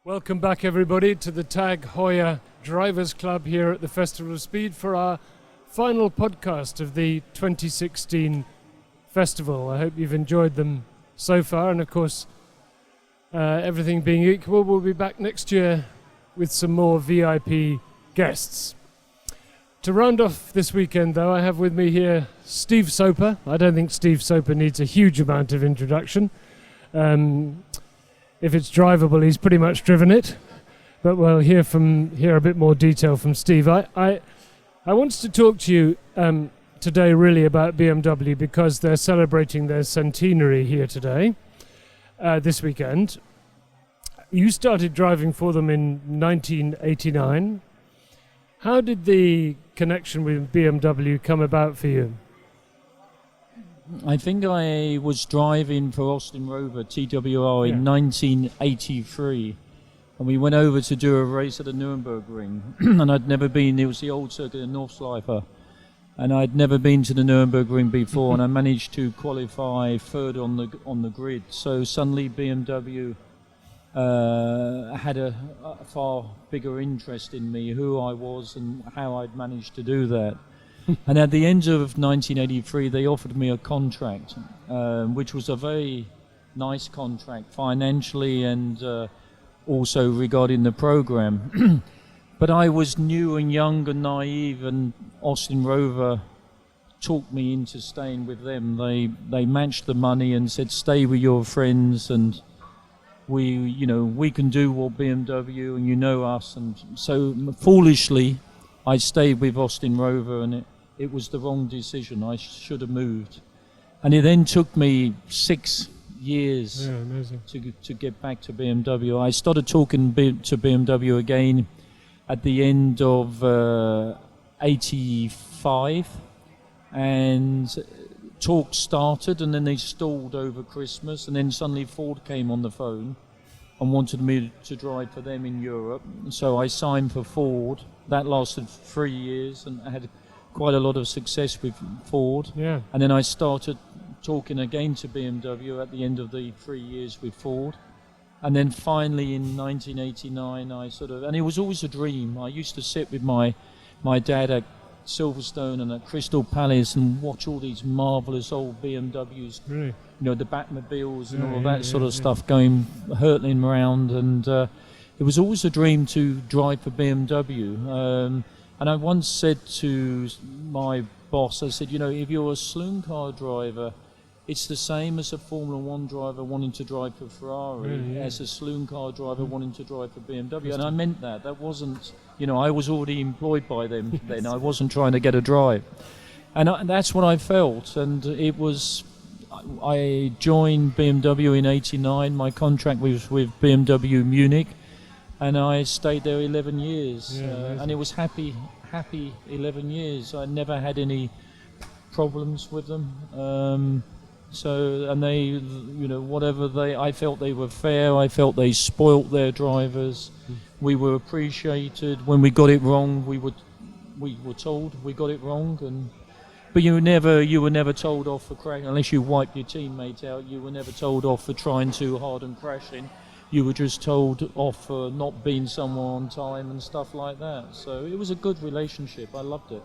Welcome back, everybody, to the Tag Heuer Drivers Club here at the Festival of Speed for our final podcast of the 2016 festival. I hope you've enjoyed them so far, and of course, everything being equal, we'll be back next year with some more VIP guests. To round off this weekend, though, I have with me here Steve Soper. I don't think Steve Soper needs a huge amount of introduction. If it's drivable, he's pretty much driven it. But we'll hear a bit more detail from Steve. I wanted to talk to you today really about BMW because they're celebrating their centenary here today, this weekend. You started driving for them in 1989. How did the connection with BMW come about for you? I think I was driving for Austin Rover TWR in 1983, and we went over to do a race at the Nuremberg Ring. And I'd never been, it was the old circuit in Nordschleife, and I'd never been to the Nuremberg Ring before, and I managed to qualify third on the grid. So suddenly BMW had a far bigger interest in me, who I was and how I'd managed to do that. And at the end of 1983, they offered me a contract, which was a very nice contract financially and also regarding the program. But I was new and young and naive, and Austin Rover talked me into staying with them. They matched the money and said, "Stay with your friends, and we can do what BMW, and you know us." And so foolishly, I stayed with Austin Rover, and it was the wrong decision. I should have moved. And it then took me 6 years to get back to BMW. I started talking to BMW again at the end of 85, and talks started, and then they stalled over Christmas, and then suddenly Ford came on the phone and wanted me to drive for them in Europe. So I signed for Ford. That lasted 3 years, and I had quite a lot of success with Ford. Yeah. And then I started talking again to BMW at the end of the 3 years with Ford. And then finally in 1989, and it was always a dream. I used to sit with my dad at Silverstone and at Crystal Palace and watch all these marvellous old BMWs, Really? The Batmobiles and all that sort of stuff going, hurtling around. And it was always a dream to drive for BMW. And I once said to my boss, I said, if you're a saloon car driver, it's the same as a Formula One driver wanting to drive for Ferrari as a saloon car driver wanting to drive for BMW. And I meant that. That wasn't, I was already employed by them then. I wasn't trying to get a drive. And that's what I felt. And it was, I joined BMW in 89. My contract was with BMW Munich. And I stayed there 11 years, and it was happy 11 years. I never had any problems with them. And they, I felt they were fair. I felt they spoilt their drivers. We were appreciated. When we got it wrong, we were told we got it wrong. But you were never told off for crashing unless you wiped your teammate out. You were never told off for trying too hard and crashing. You were just told off for not being somewhere on time and stuff like that. So it was a good relationship. I loved it.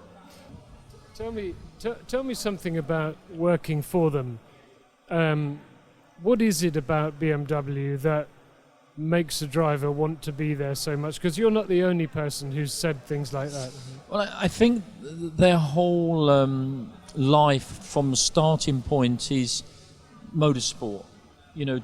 Tell me something about working for them. What is it about BMW that makes a driver want to be there so much? Because you're not the only person who's said things like that. Well, I think their whole life from the starting point is motorsport.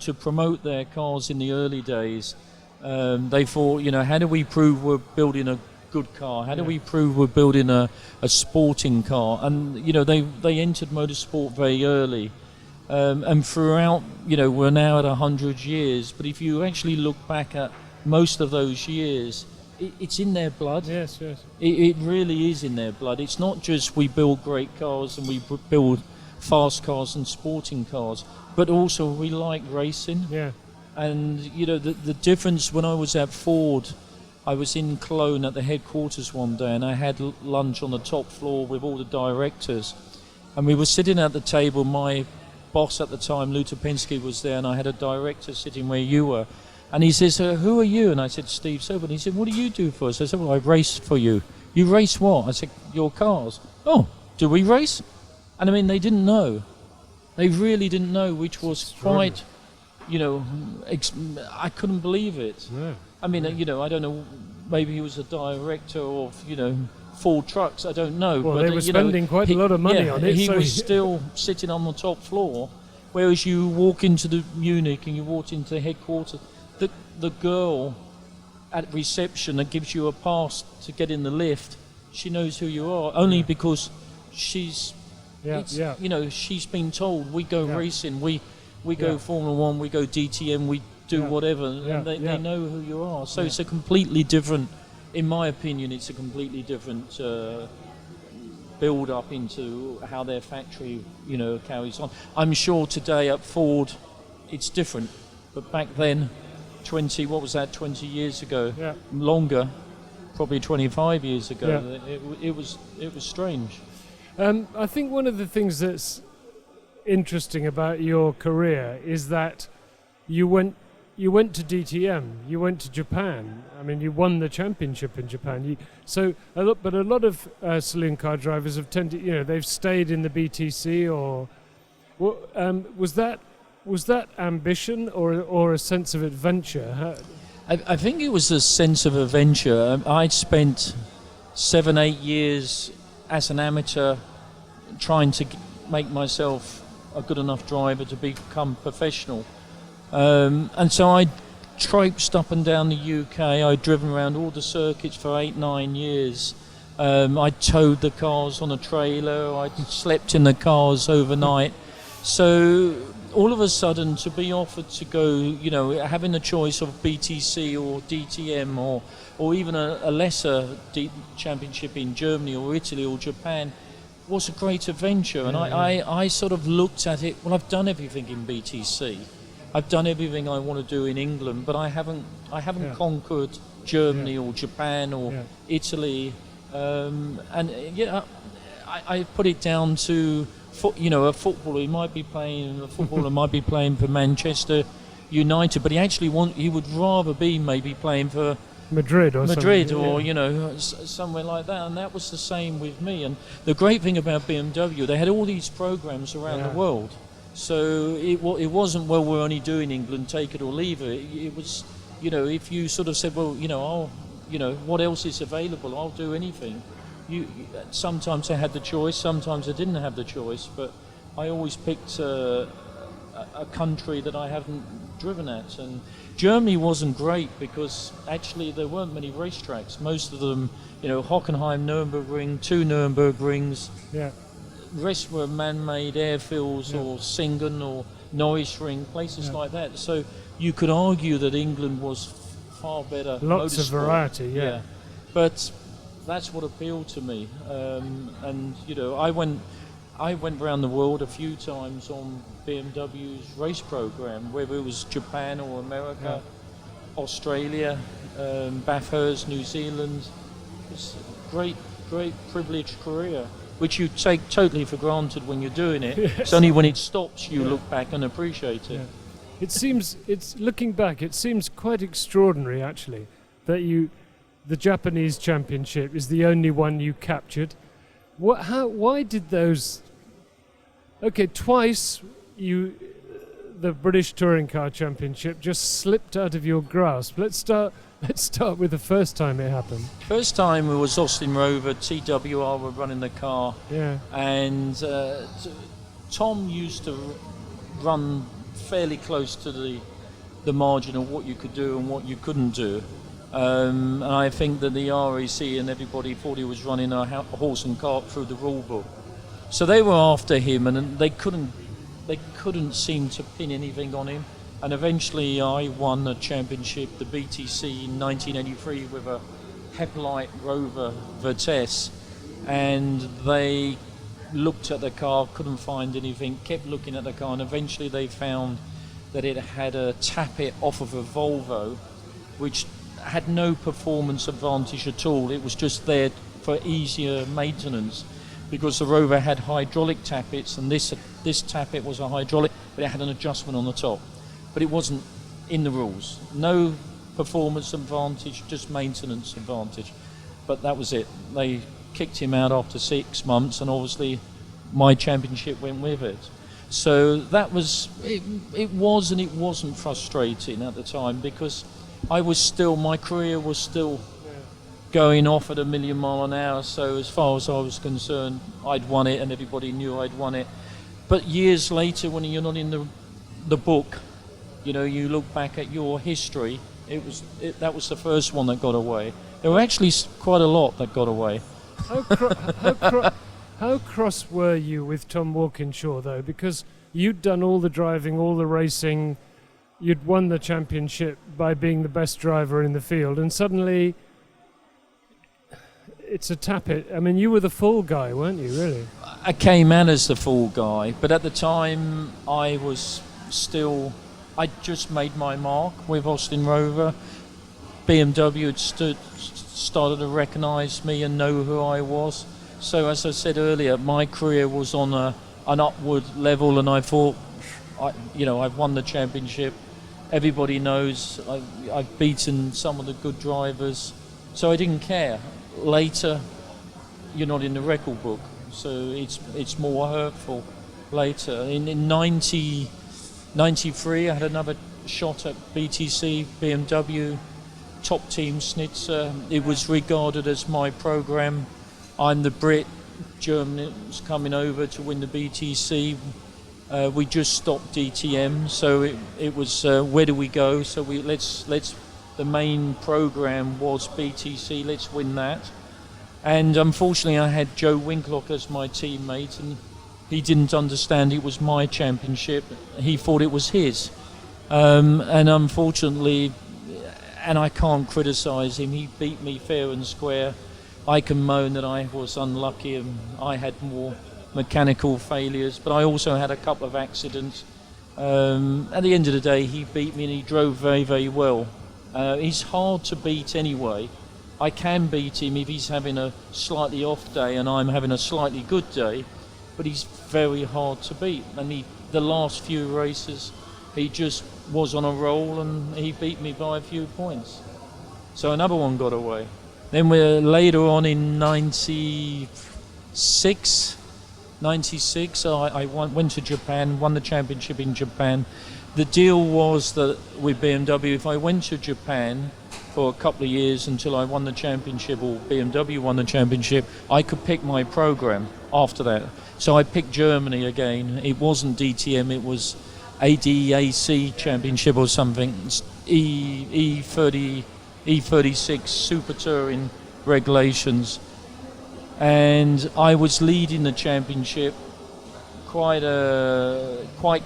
To promote their cars in the early days, they thought, how do we prove we're building a good car? How do we prove we're building a sporting car? And, they entered motorsport very early. And throughout, we're now at 100 years. But if you actually look back at most of those years, it's in their blood. Yes. It really is in their blood. It's not just we build great cars and we build fast cars and sporting cars, but also we like racing. Yeah. And the difference, when I was at Ford, I was in Cologne at the headquarters one day, and I had lunch on the top floor with all the directors, and we were sitting at the table. My boss at the time, Lou Topinski, was there, and I had a director sitting where you were, And he says, who are you? And I said, Steve Soper. And he said, what do you do for us? I said, well, I race for you. You race what? I said, your cars. Oh, do we race? And I mean, they didn't know. They really didn't know, which was quite, you know, I couldn't believe it. Yeah. I mean, you know, I don't know, maybe he was a director of, you know, Ford trucks, I don't know. Well, but, they were spending quite a lot of money on it. He so was still sitting on the top floor, whereas you walk into the Munich and you walk into the headquarters, the girl at reception that gives you a pass to get in the lift, she knows who you are, only because she's, you know, she's been told, we go racing, we go Formula One, we go DTM, we do whatever, and they know who you are. So it's a completely different, in my opinion, it's a completely different build up into how their factory, you know, carries on. I'm sure today at Ford it's different, but back then, 20 years ago, longer, probably 25 years ago, it was strange. I think one of the things that's interesting about your career is that you went to DTM, you went to Japan. I mean, you won the championship in Japan. But a lot of saloon car drivers have tended, you know, they've stayed in the BTC. Or was that ambition or a sense of adventure? I think it was a sense of adventure. I'd spent 7-8 years as an amateur trying to make myself a good enough driver to become professional. And so I traipsed up and down the UK. I'd driven around all the circuits for 8-9 years. I towed the cars on a trailer. I slept in the cars overnight. So all of a sudden, to be offered to go, you know, having a choice of BTC or DTM or even a lesser championship in Germany or Italy or Japan was a great adventure. And I sort of looked at it, well, I've done everything in BTC. I've done everything I want to do in England, but I haven't conquered Germany or Japan or Italy. I put it down to, you know, a footballer might be playing for Manchester United, but he would rather be maybe playing for Madrid or you know, somewhere like that. And that was the same with me. And the great thing about BMW, they had all these programs around the world. So it wasn't, well, we're only doing England, take it or leave it. It was, you know, if you sort of said, well, you know, what else is available? I'll do anything. Sometimes I had the choice, sometimes I didn't have the choice, but I always picked a country that I haven't driven at. And Germany wasn't great because actually there weren't many racetracks. Most of them, you know, Hockenheim, Nürburgring, 2 Nürburgrings. Yeah. The rest were man-made airfields or Singen or Neuschring, places like that. So you could argue that England was far better. Lots of variety, But that's what appealed to me. And you know, I went around the world a few times on BMW's race program, whether it was Japan or America, Australia, Bathurst, New Zealand. It's a great privileged career, which you take totally for granted when you're doing it. It's only when it stops you look back and appreciate it. Looking back, it seems quite extraordinary actually that the Japanese championship is the only one you captured. Why did those? Okay, twice the British Touring Car Championship just slipped out of your grasp. Let's start with the first time it happened. First time it was Austin Rover, TWR were running the car. Yeah. And Tom used to run fairly close to the margin of what you could do and what you couldn't do. And I think that the RAC and everybody thought he was running a horse and cart through the rule book. So they were after him, and they couldn't seem to pin anything on him. And eventually I won a championship, the BTC in 1983, with a Hepalite Rover Vertesse. And they looked at the car, couldn't find anything, kept looking at the car, and eventually they found that it had a tappet off of a Volvo, which had no performance advantage at all. It was just there for easier maintenance because the Rover had hydraulic tappets, and this tappet was a hydraulic, but it had an adjustment on the top. But it wasn't in the rules. No performance advantage, just maintenance advantage. But that was it. They kicked him out after 6 months, and obviously my championship went with it. So that was, it was and it wasn't frustrating at the time, because my career was still going off at 1,000,000 miles an hour. So as far as I was concerned, I'd won it and everybody knew I'd won it. But years later, when you're not in the book, you know, you look back at your history, that was the first one that got away. There were actually quite a lot that got away. How cross were you with Tom Walkinshaw, though? Because you'd done all the driving, all the racing, you'd won the championship by being the best driver in the field, and suddenly it's a tap-it. I mean, you were the fall guy, weren't you, really? I came out as the fall guy, but at the time I was still... I'd just made my mark with Austin Rover. BMW had started to recognise me and know who I was. So as I said earlier, my career was on an upward level, and I thought, I've won the championship. Everybody knows I've beaten some of the good drivers, so I didn't care. Later, you're not in the record book, so it's more hurtful later. In 93, I had another shot at BTC, BMW Top Team Schnitzer. It was regarded as my program. I'm the Brit. Germany was coming over to win the BTC. We just stopped DTM, so it was where do we go? So the main program was BTC. Let's win that. And unfortunately, I had Joe Winklock as my teammate, and he didn't understand it was my championship. He thought it was his. And unfortunately, and I can't criticise him, he beat me fair and square. I can moan that I was unlucky and I had more mechanical failures, but I also had a couple of accidents. At the end of the day, he beat me and he drove very, very well. He's hard to beat anyway. I can beat him if he's having a slightly off day and I'm having a slightly good day, but he's very hard to beat. And the last few races, he just was on a roll and he beat me by a few points. So another one got away. Then we're later on in 96, I went to Japan, won the championship in Japan. The deal was that with BMW, if I went to Japan for a couple of years until I won the championship, or BMW won the championship, I could pick my program after that. So I picked Germany again. It wasn't DTM, it was ADAC championship or something, E36 Super Touring regulations. And I was leading the championship quite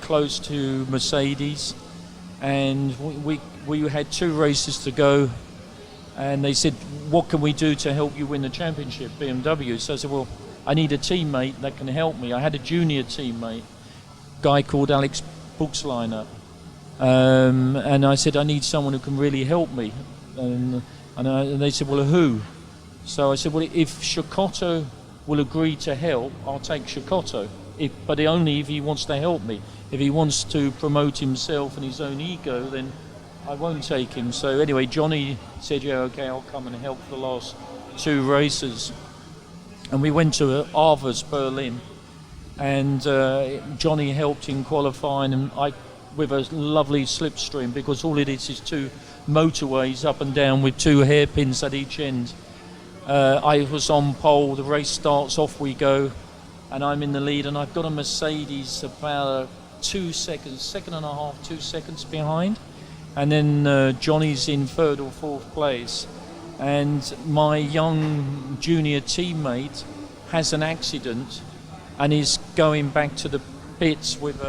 close to Mercedes, and we had 2 races to go, and they said, what can we do to help you win the championship, BMW? So I said, well, I need a teammate that can help me. I had a junior teammate, guy called Alex Buchsleiner, and I said, I need someone who can really help me. And they said, well, who? So I said, well, if Shikoto will agree to help, I'll take Shikoto, but only if he wants to help me. If he wants to promote himself and his own ego, then I won't take him. So anyway, Johnny said, yeah, okay, I'll come and help for the last 2 races. And we went to Avers, Berlin, and Johnny helped in qualifying, and with a lovely slipstream, because all it is 2 motorways up and down with 2 hairpins at each end. I was on pole, the race starts, off we go, and I'm in the lead, and I've got a Mercedes about 2 seconds, 2 seconds behind, and then Johnny's in 3rd or 4th place, and my young junior teammate has an accident and is going back to the pits with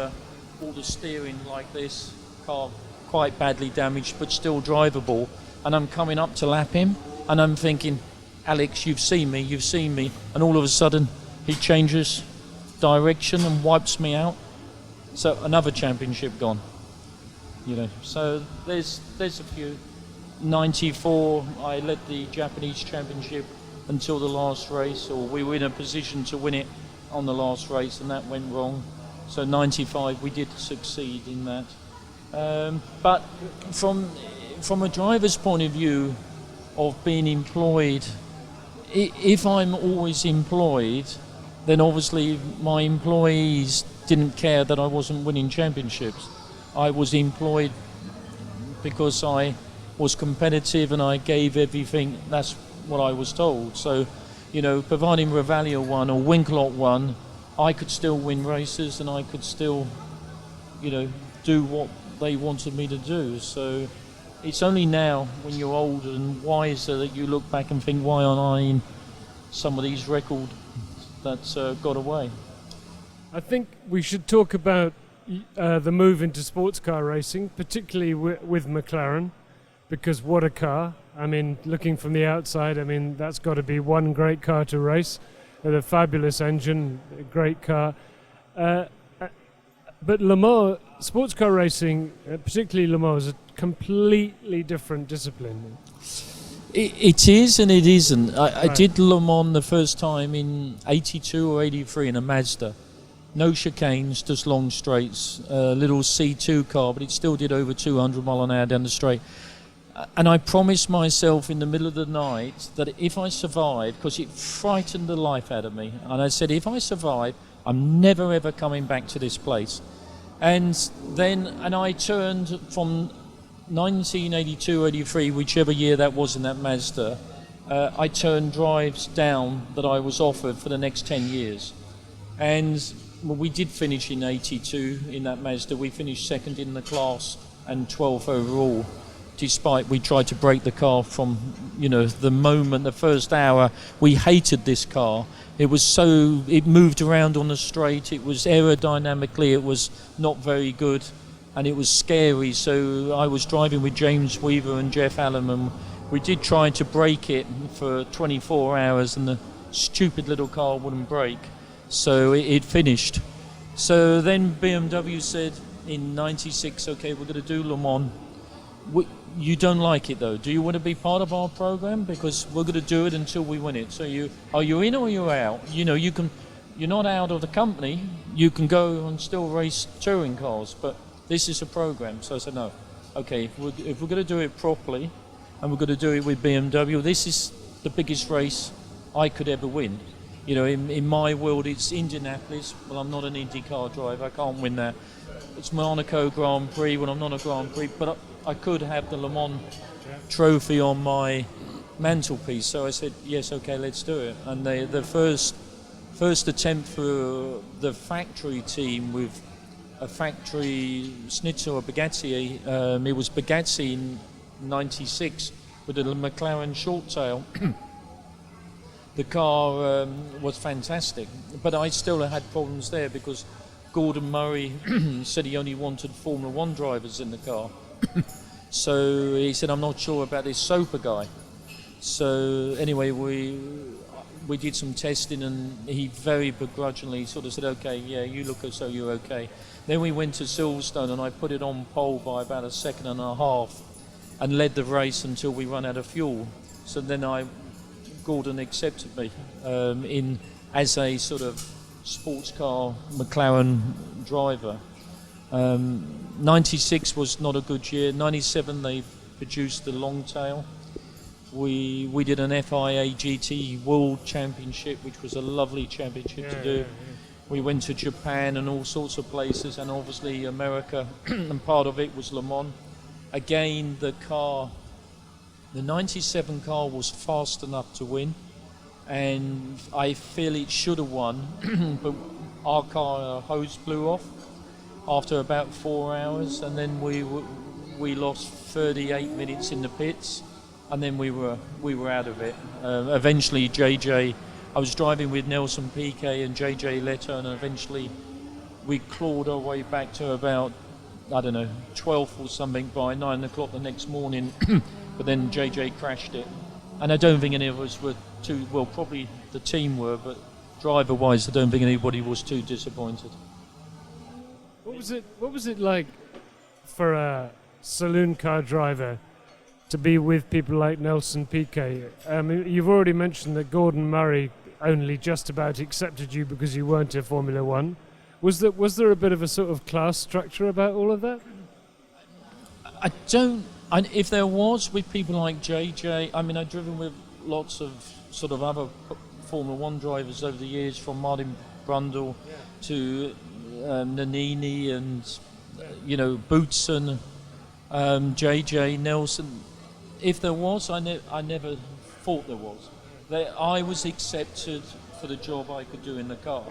all the steering like this, car quite badly damaged but still drivable, and I'm coming up to lap him, and I'm thinking, Alex, you've seen me, and all of a sudden he changes direction and wipes me out. So another championship gone, So there's a few. 94, I led the Japanese championship until the last race, or we were in a position to win it on the last race, and that went wrong. So 95, we did succeed in that. But from a driver's point of view of being employed, if I'm always employed, then obviously my employees didn't care that I wasn't winning championships. I was employed because I was competitive and I gave everything. That's what I was told. So, providing Revalia won or Winkelot won, I could still win races and I could still, do what they wanted me to do. So it's only now when you're older and wiser that you look back and think, why aren't I in some of these records that got away? I think we should talk about the move into sports car racing, particularly with McLaren, because what a car. I mean, looking from the outside, I mean, that's got to be one great car to race, with a fabulous engine, a great car. But Le Mans, sports car racing, particularly Le Mans, is a completely different discipline. It is and it isn't. I Right. did Le Mans the first time in 82 or 83 in a Mazda. No chicanes, just long straights, a little C2 car, but it still did over 200 mile an hour down the straight. And I promised myself in the middle of the night that if I survived, because it frightened the life out of me, and I said, if I survive, I'm never ever coming back to this place. And I turned from 1982, 83, whichever year that was in that Mazda, I turned drives down that I was offered for the next 10 years. And we did finish in 82 in that Mazda. We finished second in the class and 12th overall, despite we tried to break the car from, the first hour. We hated this car. It moved around on the straight. It was aerodynamically, it was not very good, and it was scary. So I was driving with James Weaver and Jeff Allen, and we did try to break it for 24 hours, and the stupid little car wouldn't break. So it finished. So then BMW said in 96, okay, we're going to do Le Mans. You don't like it though. Do you want to be part of our program? Because we're going to do it until we win it. So are you in or you're out? You're not out of the company. You can go and still race touring cars, but this is a program. So I said no. Okay, if we're going to do it properly, and we're going to do it with BMW, this is the biggest race I could ever win. In my world, it's Indianapolis. Well, I'm not an IndyCar driver. I can't win that. It's Monaco Grand Prix when I'm not a Grand Prix, but I could have the Le Mans trophy on my mantelpiece. So I said, yes, okay, let's do it. And the first attempt for the factory team with a factory Schnitzer or Bugatti, it was Bugatti in 96 with a McLaren short tail. The car was fantastic, but I still had problems there because Gordon Murray said he only wanted Formula One drivers in the car. So he said, I'm not sure about this Soper guy. So anyway, we did some testing, and he very begrudgingly sort of said, okay, yeah, you look as though you're okay. Then we went to Silverstone, and I put it on pole by about a second and a half and led the race until we ran out of fuel. So then Gordon accepted me as a sort of sports car McLaren driver. 96 was not a good year. 97 they produced the long tail. We did an FIA GT World Championship, which was a lovely championship to do. Yeah. We went to Japan and all sorts of places, and obviously America, and part of it was Le Mans. Again, the 97 car was fast enough to win, and I feel it should have won, but our car hose blew off after about 4 hours, and then we lost 38 minutes in the pits, and then we were out of it. Eventually, I was driving with Nelson Piquet and JJ Leto, and eventually we clawed our way back to about, 12th or something by 9 o'clock the next morning. But then JJ crashed it, and I don't think any of us were too well. Probably the team were, but driver-wise, I don't think anybody was too disappointed. What was it like for a saloon car driver to be with people like Nelson Piquet? You've already mentioned that Gordon Murray only just about accepted you because you weren't a Formula One. Was there a bit of a sort of class structure about all of that? I don't. If there was with people like JJ, I mean, I've driven with lots of sort of other Formula One drivers over the years, from Martin Brundle to Nannini and Boutsen, JJ Nelson. If there was, I never thought there was. I was accepted for the job I could do in the car.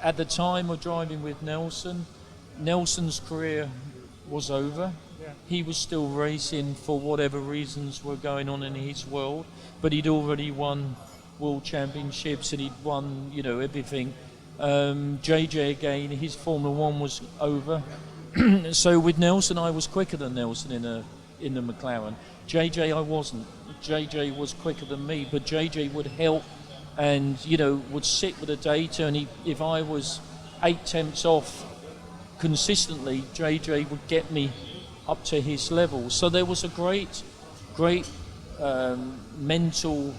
At the time of driving with Nelson, Nelson's career was over. Yeah. He was still racing for whatever reasons were going on in his world, but he'd already won world championships and he'd won, everything. JJ again, his Formula One was over. So with Nelson, I was quicker than Nelson in the McLaren. JJ, I wasn't. JJ was quicker than me, but JJ would help and would sit with the data, and if I was 8 tenths off consistently, JJ would get me up to his level. So there was a great mental,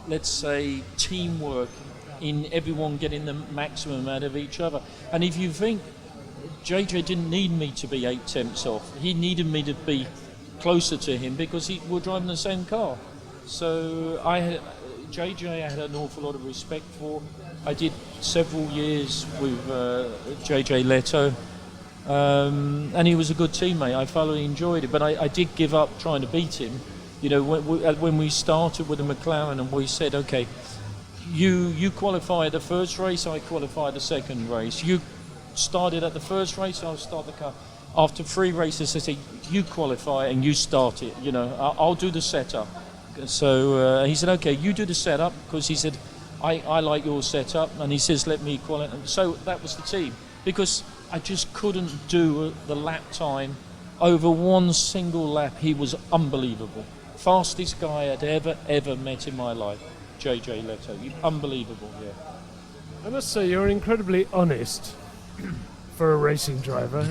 let's say, teamwork in everyone getting the maximum out of each other. And if you think, JJ didn't need me to be 8 tenths off, he needed me to be closer to him because we're driving the same car. So JJ I had an awful lot of respect for. I did several years with JJ Leto, and he was a good teammate. I thoroughly enjoyed it, but I did give up trying to beat him. When we started with the McLaren and we said, okay, you qualify the first race, I qualify the second race. You started at the first race, I'll start the car. After 3 races, I said, you qualify and you start it. I'll do the setup. So he said, okay, you do the setup, because he said, I like your setup, and he says, let me qualify. So that was the team, because I just couldn't do the lap time. Over one single lap, he was unbelievable. Fastest guy I'd ever met in my life, JJ Leto. Unbelievable, yeah. I must say, you're incredibly honest for a racing driver.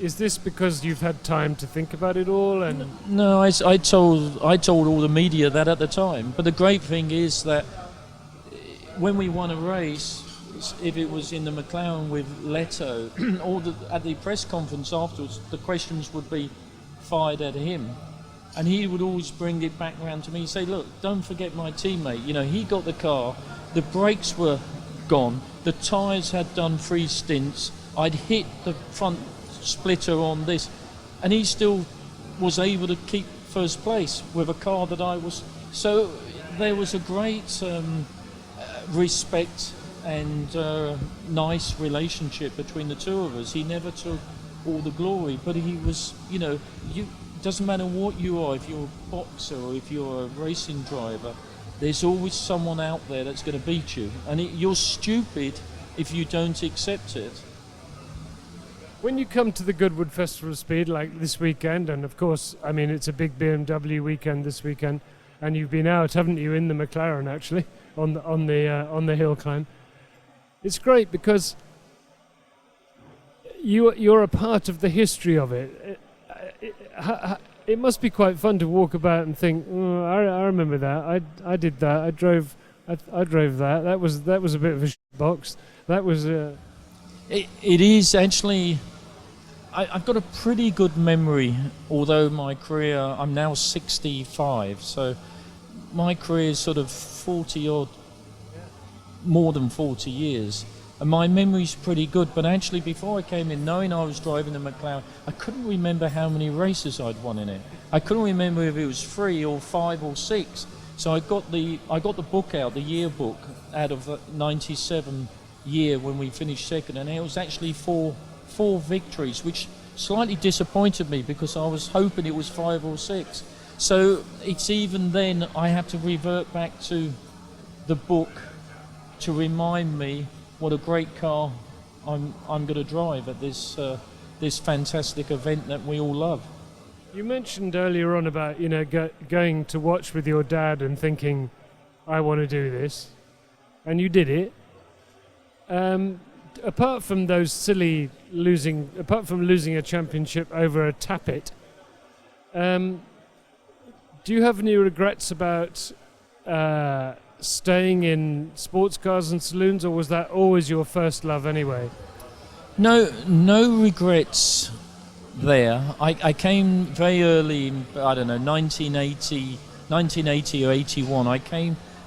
Is this because you've had time to think about it all? And no, I told all the media that at the time. But the great thing is that when we won a race, if it was in the McLaren with Leto, at the press conference afterwards, the questions would be fired at him. And he would always bring it back around to me and say, look, don't forget my teammate. He got the car, the brakes were gone, the tyres had done 3 stints, I'd hit the front splitter on this, and he still was able to keep first place with a car that I was. So there was a great respect and nice relationship between the two of us. He never took all the glory, but he was, doesn't matter what you are, if you're a boxer or if you're a racing driver, there's always someone out there that's going to beat you, and you're stupid if you don't accept it. When you come to the Goodwood Festival of Speed, like this weekend, and of course, it's a big BMW weekend this weekend, and you've been out, haven't you, in the McLaren actually, on the hill climb. It's great because you're a part of the history of it. It must be quite fun to walk about and think, oh, I remember that. I did that. I drove that. That was a bit of a box. That was. It is actually. I've got a pretty good memory, although my career. I'm now 65, so my career is sort of 40 odd, more than 40 years. And my memory's pretty good, but actually before I came in, knowing I was driving the McLaren, I couldn't remember how many races I'd won in it. I couldn't remember if it was 3 or 5 or 6. So I got the book out, the yearbook, out of the 97 year when we finished second, and it was actually four victories, which slightly disappointed me because I was hoping it was 5 or 6. So it's even then I have to revert back to the book to remind me what a great car I'm going to drive at this fantastic event that we all love. You mentioned earlier on about going to watch with your dad and thinking, I want to do this, and you did it. Apart from losing a championship over a tappet, do you have any regrets about staying in sports cars and saloons, or was that always your first love anyway? No regrets there. I came very early, I don't know, 1980 or 81.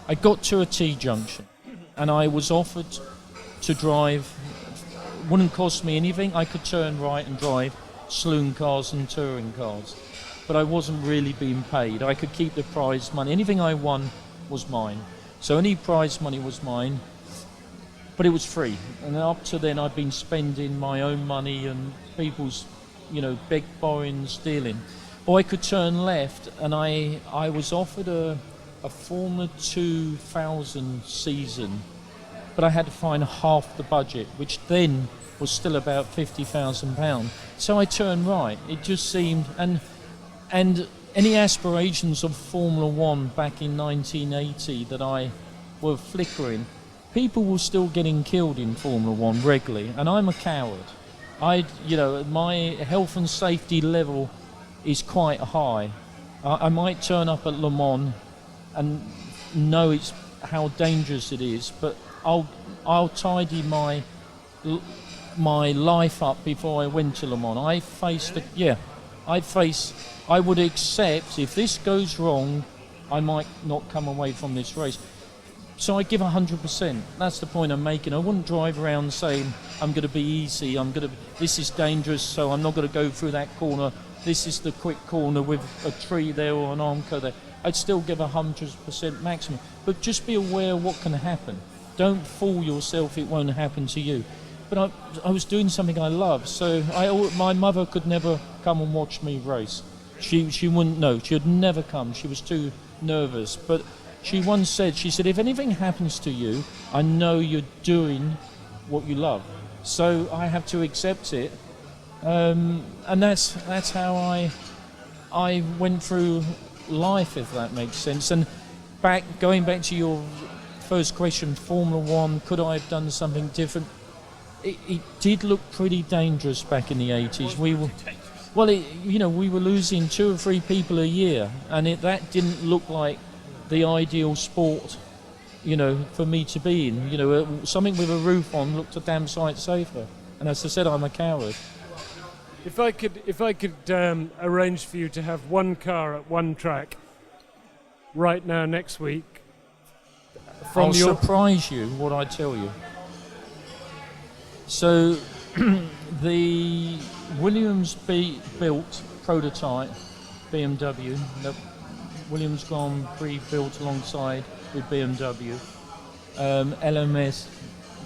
I got to a T-junction and I was offered to drive. Wouldn't cost me anything. I could turn right and drive saloon cars and touring cars. But I wasn't really being paid. I could keep the prize money. Anything I won was mine. So any prize money was mine, but it was free. And up to then I'd been spending my own money and people's, beg, borrowing, stealing. Or I could turn left, and I was offered a Formula 2000 season, but I had to find half the budget, which then was still about £50,000. So I turned right. It just seemed, and any aspirations of Formula 1 back in 1980 that I were flickering, people were still getting killed in Formula 1 regularly, and I'm a coward. My health and safety level is quite high. I might turn up at Le Mans and know it's how dangerous it is, but I'll tidy my life up before I went to Le Mans. I would accept if this goes wrong, I might not come away from this race. So I give 100%. That's the point I'm making. I wouldn't drive around saying I'm going to be easy. This is dangerous, so I'm not going to go through that corner. This is the quick corner with a tree there or an Armco there. I'd still give 100% maximum. But just be aware of what can happen. Don't fool yourself, it won't happen to you. But I was doing something I love, so my mother could never come and watch me race. She wouldn't know. She would never come. She was too nervous. But she once said, if anything happens to you, I know you're doing what you love. So I have to accept it. And that's how I went through life, if that makes sense. And going back to your first question, Formula 1, could I have done something different? It did look pretty dangerous back in the 80s. We were losing 2 or 3 people a year, and that didn't look like the ideal sport, for me to be in. Something with a roof on looked a damn sight safer. And as I said, I'm a coward. If I could arrange for you to have one car at one track right now next week, I'll surprise you what I tell you. So the Williams built prototype BMW, the Williams Grand Prix built alongside with BMW, LMS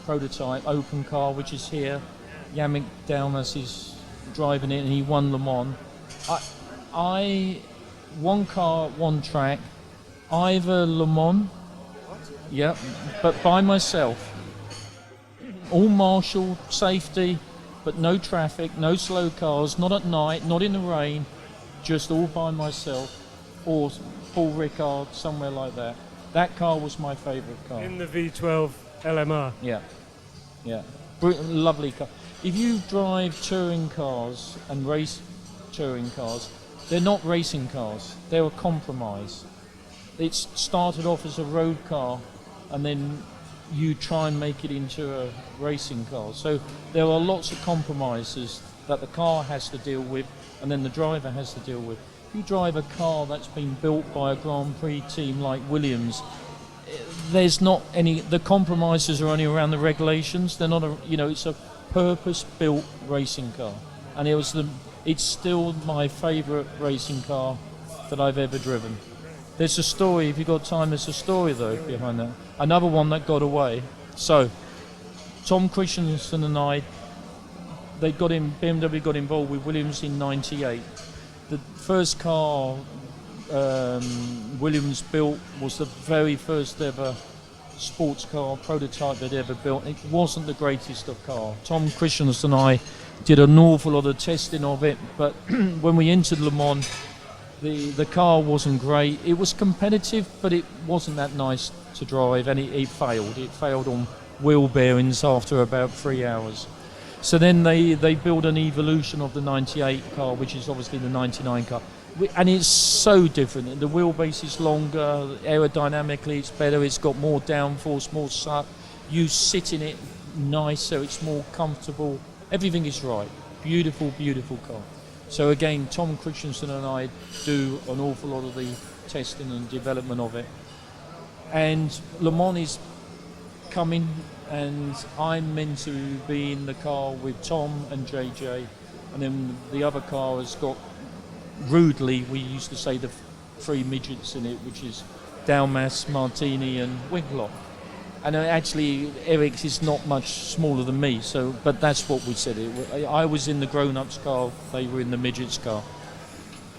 prototype open car, which is here. Yannick Dalmas is driving it, and he won Le Mans. One car, one track, either Le Mans, yeah, but by myself. All marshal, safety, but no traffic, no slow cars, not at night, not in the rain, just all by myself, or Paul Ricard, somewhere like that. That car was my favourite car. In the V12 LMR? Yeah. Lovely car. If you drive touring cars and race touring cars, they're not racing cars, they're a compromise. It started off as a road car, and then you try and make it into a racing car. So there are lots of compromises that the car has to deal with, and then the driver has to deal with. If you drive a car that's been built by a Grand Prix team like Williams, there's not any, the compromises are only around the regulations. They're not it's a purpose-built racing car, and it's still my favourite racing car that I've ever driven. There's a story, if you've got time, there's a story though behind that. Another one that got away. So, Tom Christensen and I, BMW got involved with Williams in '98. The first car Williams built was the very first ever sports car prototype they'd ever built. It wasn't the greatest of cars. Tom Christensen and I did an awful lot of testing of it, but when we entered Le Mans, the car wasn't great. It was competitive, but it wasn't that nice to drive, and it failed. It failed on wheel bearings after about 3 hours. So then they built an evolution of the 98 car, which is obviously the 99 car. And it's so different. The wheelbase is longer, aerodynamically it's better, it's got more downforce, more suck. You sit in it nicer, it's more comfortable. Everything is right. Beautiful, beautiful car. So again, Tom Christensen and I do an awful lot of the testing and development of it. And Le Mans is coming, and I'm meant to be in the car with Tom and JJ, and then the other car has got, rudely, we used to say, the three midgets in it, which is Dalmas, Martini and Winklock. And actually Eric's is not much smaller than me, so but that's what we said. I was in the grown-ups car, they were in the midgets car.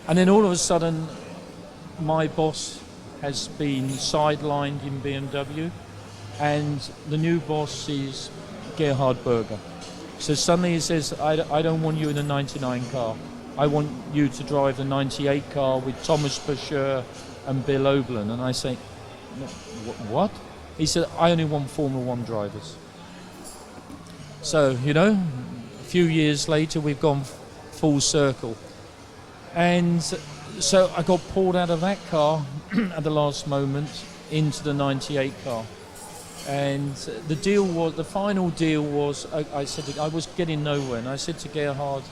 And then all of a sudden my boss has been sidelined in BMW, and the new boss is Gerhard Berger. So suddenly he says, I don't want you in a 99 car. I want you to drive the 98 car with Thomas Bashir and Bill Oberlin. And I say, what? He said, I only want Formula One drivers. So, a few years later, we've gone full circle. And so I got pulled out of that car at the last moment into the 98 car. And the final deal was, I said, I was getting nowhere. And I said to Gerhard,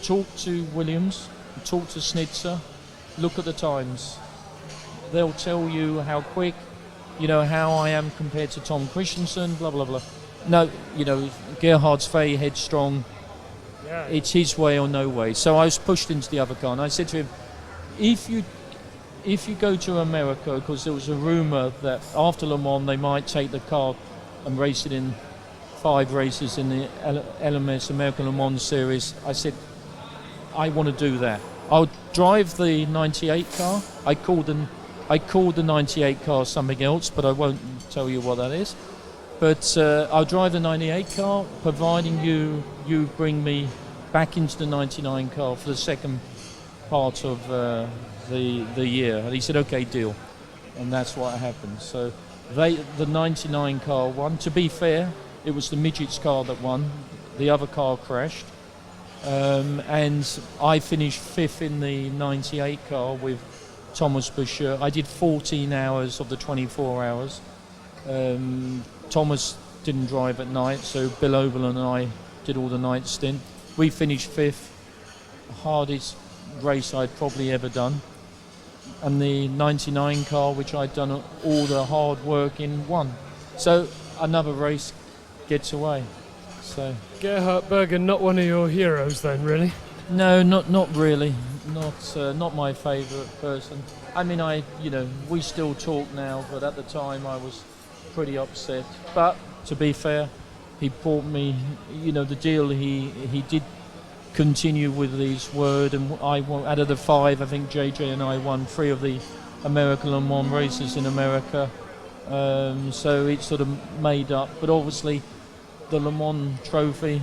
talk to Williams, talk to Snitzer, look at the times. They'll tell you how quick, how I am compared to Tom Christensen, blah, blah, blah. No, Gerhard's very headstrong. Yeah. It's his way or no way. So I was pushed into the other car, and I said to him, if you go to America, because there was a rumour that after Le Mans they might take the car and race it in 5 races in the LMS, American Le Mans Series, I said, I want to do that. I'll drive the 98 car. I called the 98 car something else, but I won't tell you what that is. But I'll drive the 98 car, providing you bring me back into the 99 car for the second part of the year. And he said, okay, deal. And that's what happened. So the 99 car won. To be fair, it was the midgets car that won. The other car crashed. And I finished 5th in the 98 car with Thomas Bashir. I did 14 hours of the 24 hours. Thomas didn't drive at night, so Bill Oberlin and I did all the night stint. We finished 5th, hardest race I'd probably ever done. And the 99 car, which I'd done all the hard work in, won. So another race gets away. So Gerhard Berger, not one of your heroes then, really? No, not really. Not my favourite person. I mean, we still talk now, but at the time I was pretty upset. But to be fair, he brought me, the deal. He did continue with his word, and I won, out of the 5, I think JJ and I won 3 of the American Le Mans races in America. So it sort of made up. But obviously, the Le Mans trophy,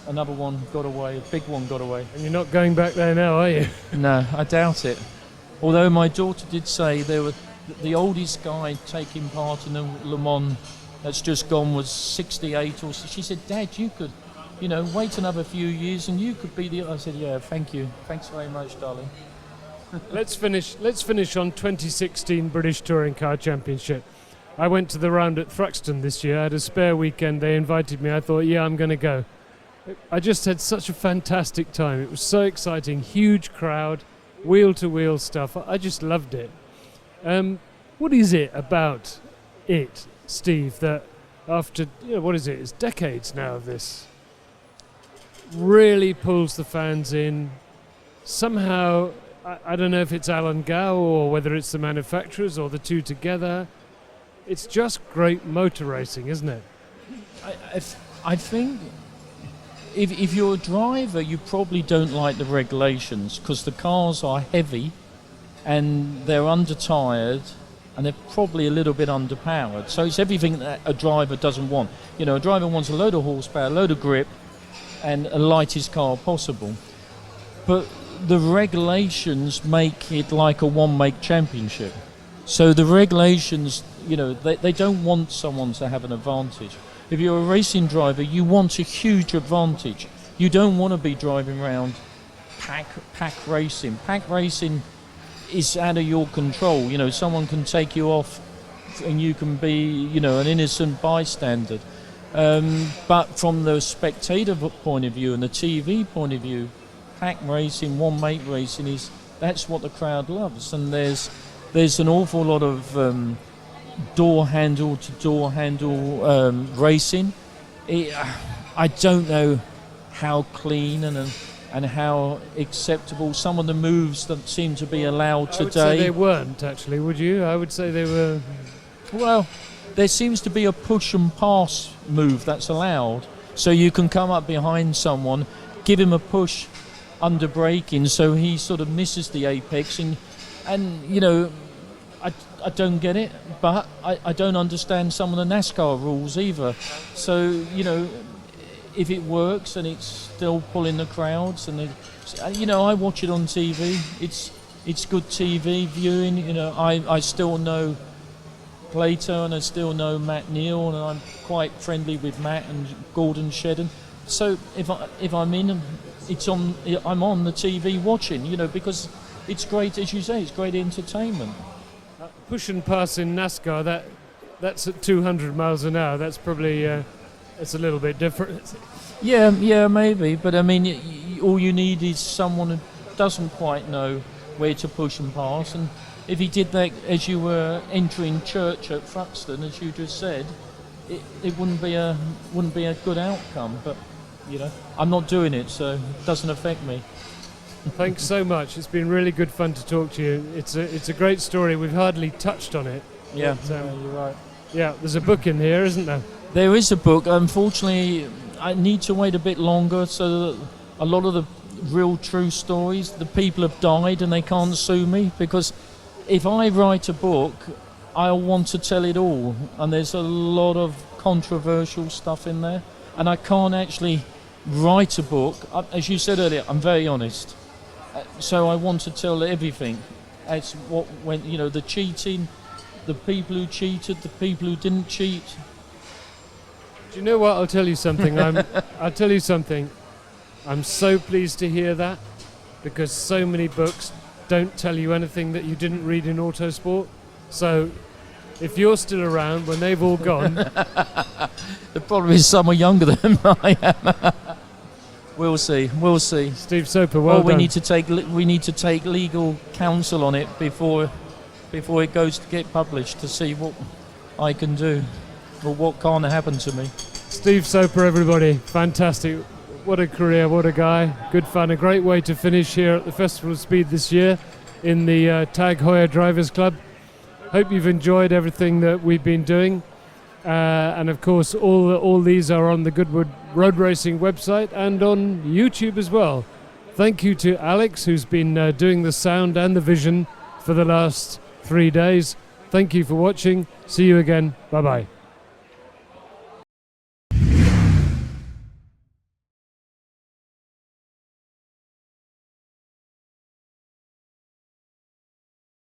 another one got away, a big one got away. And you're not going back there now, are you? No, I doubt it. Although my daughter did say the oldest guy taking part in the Le Mans that's just gone was 68 or so. She said, Dad, you could, wait another few years and you could be the... I said, yeah, thank you. Thanks very much, darling. Let's finish on 2016 British Touring Car Championship. I went to the round at Thruxton this year. I had a spare weekend. They invited me. I thought, yeah, I'm going to go. I just had such a fantastic time. It was so exciting. Huge crowd, wheel-to-wheel stuff. I just loved it. What is it about it, Steve, that after, what is it? It's decades now of this. Really pulls the fans in. Somehow, I don't know if it's Alan Gow or whether it's the manufacturers or the two together. It's just great motor racing, isn't it? I think if you're a driver, you probably don't like the regulations because the cars are heavy and they're under-tired and they're probably a little bit underpowered. So it's everything that a driver doesn't want. A driver wants a load of horsepower, a load of grip and a lightest car possible. But the regulations make it like a one-make championship. So the regulations, they don't want someone to have an advantage. If you're a racing driver, you want a huge advantage. You don't want to be driving around pack racing. Pack racing is out of your control. Someone can take you off and you can be, an innocent bystander. But from the spectator point of view and the TV point of view, pack racing, one mate racing that's what the crowd loves. And there's an awful lot of door handle to door handle racing. I don't know how clean and how acceptable some of the moves that seem to be allowed today. I would say they weren't, actually, would you? I would say they were... Well, there seems to be a push and pass move that's allowed. So you can come up behind someone, give him a push under braking so he sort of misses the apex. And you know, I don't get it, but I don't understand some of the NASCAR rules either. So, you know, if it works and it's still pulling the crowds, and you know, I watch it on TV. It's good TV viewing. You know, I still know Plato and I still know Matt Neal, and I'm quite friendly with Matt and Gordon Shedden. So if I'm in, I'm on the TV watching. You know, because it's great, as you say, it's great entertainment. Push and pass in NASCAR, that's at 200 miles an hour. That's probably it's a little bit different. Yeah, maybe. But I mean, all you need is someone who doesn't quite know where to push and pass. And if he did that as you were entering church at Thruxton, as you just said, it wouldn't be a good outcome. But you know, I'm not doing it, so it doesn't affect me. Thanks so much. It's been really good fun to talk to you. It's a great story. We've hardly touched on it. Yeah, but, you're right. Yeah, there's a book in here, isn't there? There is a book. Unfortunately, I need to wait a bit longer so that a lot of the real true stories, the people have died and they can't sue me, because if I write a book, I'll want to tell it all. And there's a lot of controversial stuff in there. And I can't actually write a book. As you said earlier, I'm very honest. So I want to tell everything. As what went, you know, the cheating, the people who cheated, the people who didn't cheat. Do you know what? I'll tell you something. I'll tell you something. I'm so pleased to hear that, because so many books don't tell you anything that you didn't read in Autosport. So if you're still around when they've all gone... The problem is some are younger than I am. We'll see. Steve Soper, well done. We need to take legal counsel on it before it goes to get published, to see what I can do or what can't happen to me. Steve Soper, everybody, fantastic. What a career, what a guy. Good fun, a great way to finish here at the Festival of Speed this year in the Tag Heuer Drivers Club. Hope you've enjoyed everything that we've been doing. And of course, all these are on the Goodwood Road Racing website and on YouTube as well. Thank you to Alex, who's been doing the sound and the vision for the last 3 days. Thank you for watching. See you again. Bye-bye.